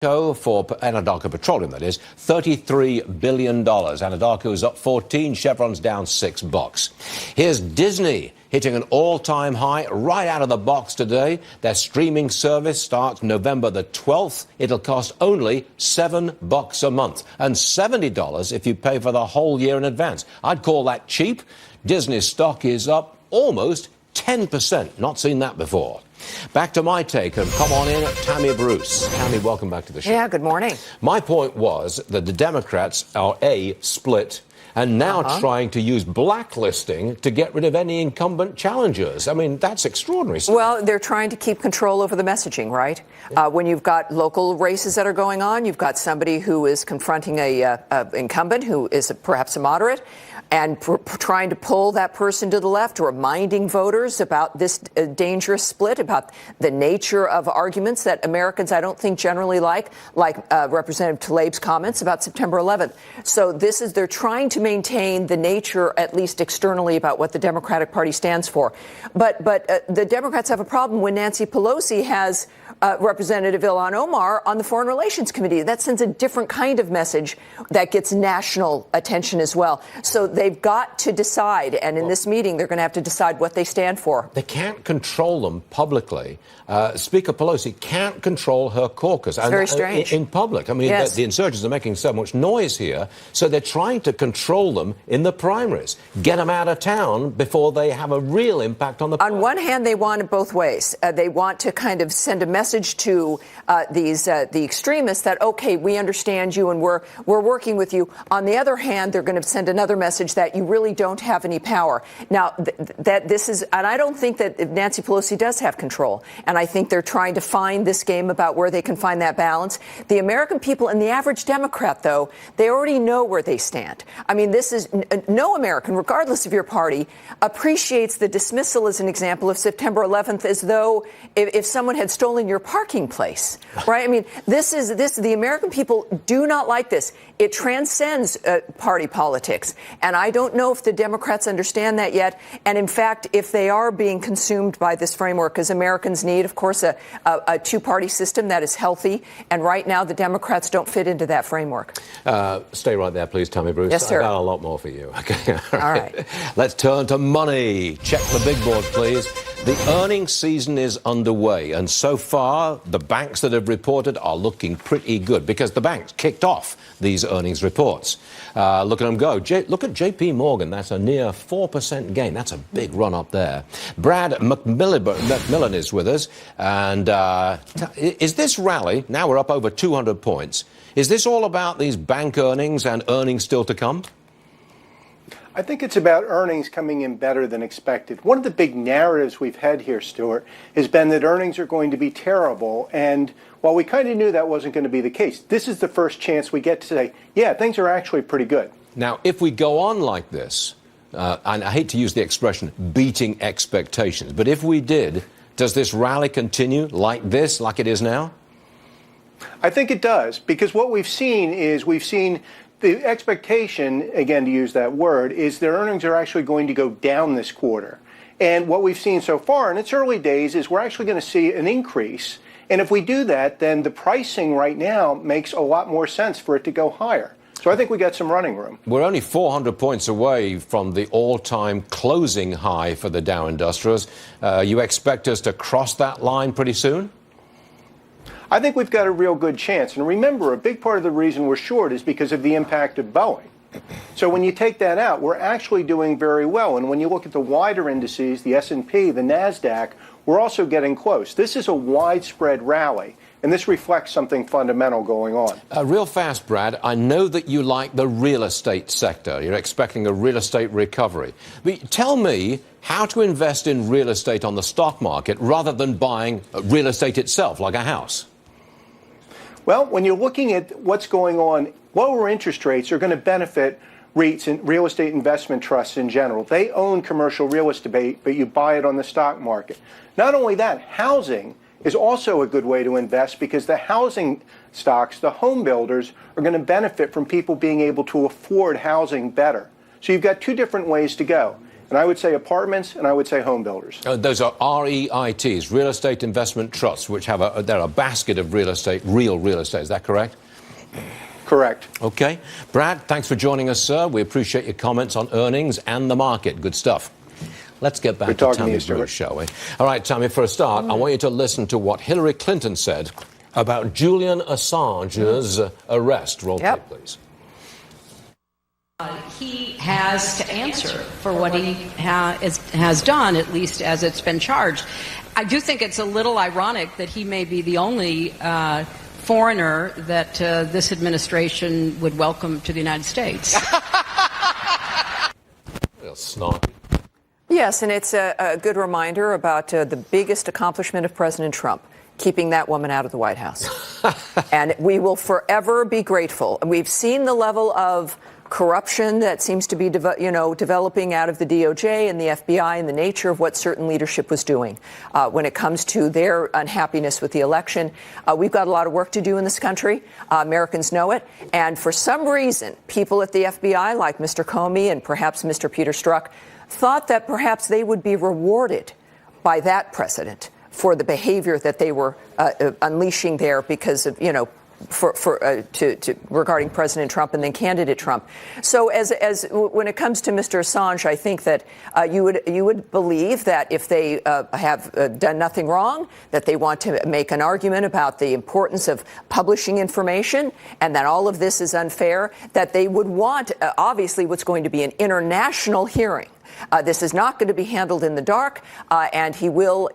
For Anadarko Petroleum, that is, $33 billion. Anadarko is up 14, Chevron's down $6. Here's Disney hitting an all-time high right out of the box today. Their streaming service starts November the 12th. It'll cost only $7 a month and $70 if you pay for the whole year in advance. I'd call that cheap. Disney's stock is up almost 10%. Not seen that before. Back to my take, and come on in, Tammy Bruce. Tammy, welcome back to the show. Yeah, good morning. My point was that the Democrats are, split, and now trying to use blacklisting to get rid of any incumbent challengers. I mean, that's extraordinary. Well, they're trying to keep control over the messaging, right? Yeah. When you've got local races that are going on, you've got somebody who is confronting a incumbent who is perhaps a moderate, and trying to pull that person to the left, reminding voters about this dangerous split, about the nature of arguments that Americans, I don't think, generally like Representative Tlaib's comments about September 11th. So they're trying to maintain the nature, at least externally, about what the Democratic Party stands for. But the Democrats have a problem when Nancy Pelosi has Representative Ilhan Omar on the Foreign Relations Committee. That sends a different kind of message that gets national attention as well. So they've got to decide, and in this meeting, they're going to have to decide what they stand for. They can't control them publicly. Speaker Pelosi can't control her caucus. It's very strange. In public. I mean, yes. The insurgents are making so much noise here, so they're trying to control them in the primaries, get them out of town before they have a real impact on the party. On one hand, they want it both ways. They want to kind of send a message to the extremists that, OK, we understand you and we're working with you. On the other hand, they're going to send another message that you really don't have any power. Now, and I don't think that Nancy Pelosi does have control. And I think they're trying to find this game about where they can find that balance. The American people and the average Democrat, though, they already know where they stand. I mean, this is no American, regardless of your party, appreciates the dismissal as an example of September 11th as though if someone had stolen your parking place, right? I mean, the American people do not like this. It transcends party politics. And I don't know if the Democrats understand that yet. And in fact, if they are being consumed by this framework, because Americans need, of course, a two-party system that is healthy. And right now, the Democrats don't fit into that framework. Stay right there, please, Tammy Bruce. Yes, sir. I've got a lot more for you. Okay. All right. Let's turn to money. Check the big board, please. The earnings season is underway, and so far, the banks that have reported are looking pretty good because the banks kicked off these earnings reports. Look at them go. Look at J.P. Morgan. That's a near 4% gain. That's a big run up there. Brad McMillan is with us. And is this rally, now we're up over 200 points, is this all about these bank earnings and earnings still to come? I think it's about earnings coming in better than expected. One of the big narratives we've had here, Stuart, has been that earnings are going to be terrible. And while we kind of knew that wasn't going to be the case, this is the first chance we get to say, yeah, things are actually pretty good. Now, if we go on like this, and I hate to use the expression beating expectations, but if we did, does this rally continue like this, like it is now? I think it does, because what we've seen the expectation, again, to use that word, is their earnings are actually going to go down this quarter. And what we've seen so far, in its early days, is we're actually going to see an increase. And if we do that, then the pricing right now makes a lot more sense for it to go higher. So I think we got some running room. We're only 400 points away from the all-time closing high for the Dow Industrials. You expect us to cross that line pretty soon? I think we've got a real good chance. And remember, a big part of the reason we're short is because of the impact of Boeing. So when you take that out, we're actually doing very well. And when you look at the wider indices, the S&P, the NASDAQ, we're also getting close. This is a widespread rally, and this reflects something fundamental going on. Real fast, Brad, I know that you like the real estate sector. You're expecting a real estate recovery. But tell me how to invest in real estate on the stock market rather than buying real estate itself, like a house. Well, when you're looking at what's going on, lower interest rates are going to benefit REITs and real estate investment trusts in general. They own commercial real estate, but you buy it on the stock market. Not only that, housing is also a good way to invest because the housing stocks, the home builders, are going to benefit from people being able to afford housing better. So you've got two different ways to go. And I would say apartments, and I would say home builders. Those are REITs, real estate investment trusts, which have they're a basket of real estate, real real estate. Is that correct? Correct. Okay. Brad, thanks for joining us, sir. We appreciate your comments on earnings and the market. Good stuff. Let's get back to Tammy Bruce, shall we? All right, Tammy, for a start, I want you to listen to what Hillary Clinton said about Julian Assange's arrest. Roll tape, please. He has to answer for what he has done, at least as it's been charged. I do think it's a little ironic that he may be the only foreigner that this administration would welcome to the United States. Real snarky. Yes, and it's a good reminder about the biggest accomplishment of President Trump, keeping that woman out of the White House. And we will forever be grateful. We've seen the level of corruption that seems to be developing out of the DOJ and the FBI and the nature of what certain leadership was doing when it comes to their unhappiness with the election. We've got a lot of work to do in this country. Americans know it. And for some reason, people at the FBI, like Mr. Comey and perhaps Mr. Peter Strzok, thought that perhaps they would be rewarded by that precedent for the behavior that they were unleashing there because of, regarding President Trump and then candidate Trump. So as when it comes to Mr. Assange, I think that you would believe that if they have done nothing wrong, that they want to make an argument about the importance of publishing information and that all of this is unfair, that they would want, obviously, what's going to be an international hearing. This is not going to be handled in the dark, and he will